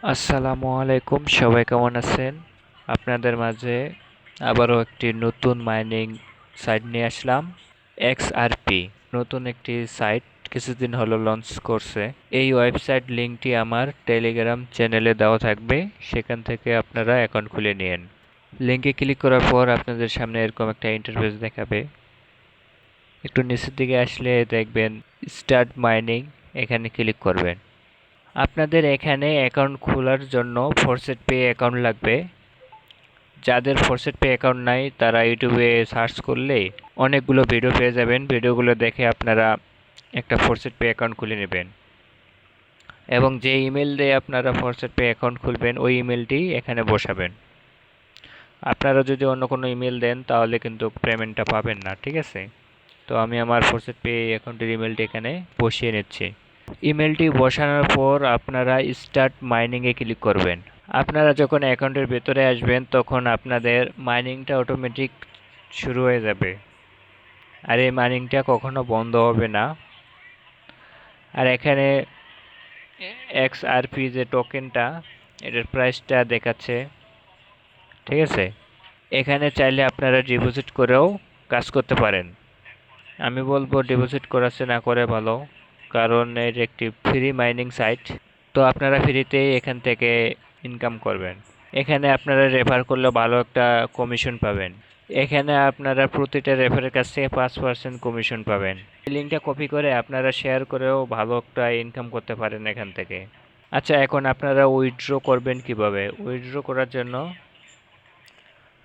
আসসালামু আলাইকুম, সবাই কেমন আছেন? আপনাদের মাঝে আবারও একটি নতুন মাইনিং সাইট নিয়ে আসলাম। XRP নতুন একটি সাইট কিছুদিন হলো লঞ্চ করছে। এই ওয়েবসাইট লিঙ্কটি আমার টেলিগ্রাম চ্যানেলে দেওয়া থাকবে, সেখান থেকে আপনারা অ্যাকাউন্ট খুলে নিন। লিঙ্কে ক্লিক করার পর আপনাদের সামনে এরকম একটা ইন্টারফেস দেখাবে। একটু নিচের দিকে আসলে দেখবেন স্টার্ট মাইনিং, এখানে ক্লিক করবেন। আপনাদের এখানে অ্যাকাউন্ট খোলার জন্য ফরসেট পে অ্যাকাউন্ট লাগবে। যাদের ফরসেট পে অ্যাকাউন্ট নাই তারা ইউটিউবে সার্চ করলে অনেকগুলো ভিডিও পেয়ে যাবেন। ভিডিওগুলো দেখে আপনারা একটা ফরসেট পে অ্যাকাউন্ট খুলে নেবেন এবং যে ইমেল দিয়ে আপনারা ফরসেট পে অ্যাকাউন্ট খুলবেন ওই ইমেলটি এখানে বসাবেন। আপনারা যদি অন্য কোনো ইমেল দেন তাহলে কিন্তু পেমেন্টটা পাবেন না, ঠিক আছে? তো আমি আমার ফরসেট পে অ্যাকাউন্টের ইমেলটি এখানে বসিয়ে নিচ্ছি। ইমেলটি বসানোর পর আপনারা স্টার্ট মাইনিংয়ে ক্লিক করবেন। আপনারা যখন অ্যাকাউন্টের ভেতরে আসবেন তখন আপনাদের মাইনিংটা অটোমেটিক শুরু হয়ে যাবে, আর এই মাইনিংটা কখনো বন্ধ হবে না। আর এখানে XRP যে টোকেনটা, এটার প্রাইসটা দেখাচ্ছে, ঠিক আছে? এখানে চাইলে আপনারা ডিপোজিট করেও কাজ করতে পারেন। আমি বলবো ডিপোজিট করার চেয়ে না করে ভালো, কারণ এর একটি ফ্রি মাইনিং সাইট। তো আপনারা ফ্রিতেই এখান থেকে ইনকাম করবেন। এখানে আপনারা রেফার করলে ভালো একটা কমিশন পাবেন। এখানে আপনারা প্রতিটা রেফারের কাছ থেকে 5% কমিশন পাবেন। এই লিঙ্কটা কপি করে আপনারা শেয়ার করেও ভালো একটা ইনকাম করতে পারেন এখান থেকে। আচ্ছা, এখন আপনারা উইথড্র করবেন কিভাবে? উইথড্র করার জন্য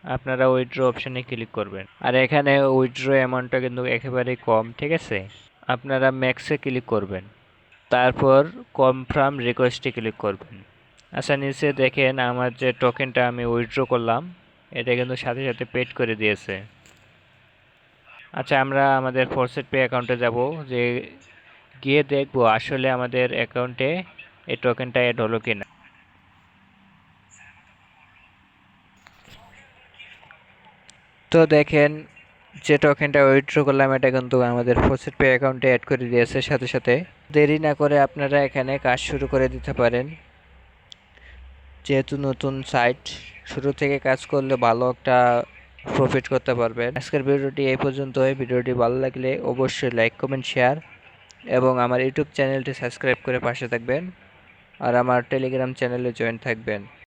আপনারা উইথড্র অপশনে ক্লিক করবেন। আর এখানে উইথড্র অ্যামাউন্টটা কিন্তু একেবারেই কম, ঠিক আছে? আপনারা ম্যাক্সে ক্লিক করবেন, তারপর কনফার্ম রিকোয়েস্টে ক্লিক করবেন। আচ্ছা, নিচে দেখেন আমার যে টোকেনটা আমি উইথড্র করলাম এটা কিন্তু সাথে সাথে পেড করে দিয়েছে। আচ্ছা, আমরা আমাদের ফরসেট পে অ্যাকাউন্টে যাব, যে গিয়ে দেখব আসলে আমাদের অ্যাকাউন্টে এই টোকেনটা অ্যাড হলো কিনা। তো দেখেন যে টোকেনটা উইথড্র করলাম এটা কিন্তু আমাদের ফরসেট পে অ্যাকাউন্টে অ্যাড করে দিয়েছে সাথে সাথে। দেরি না করে আপনারা এখানে কাজ শুরু করে দিতে পারেন, যেহেতু নতুন সাইট, শুরু থেকে কাজ করলে ভালো একটা প্রফিট করতে পারবেন। আজকের ভিডিওটি এই পর্যন্তই। ভিডিওটি ভালো লাগলে অবশ্যই লাইক, কমেন্ট, শেয়ার এবং আমার ইউটিউব চ্যানেলটি সাবস্ক্রাইব করে পাশে থাকবেন আর আমার টেলিগ্রাম চ্যানেলে জয়েন থাকবেন।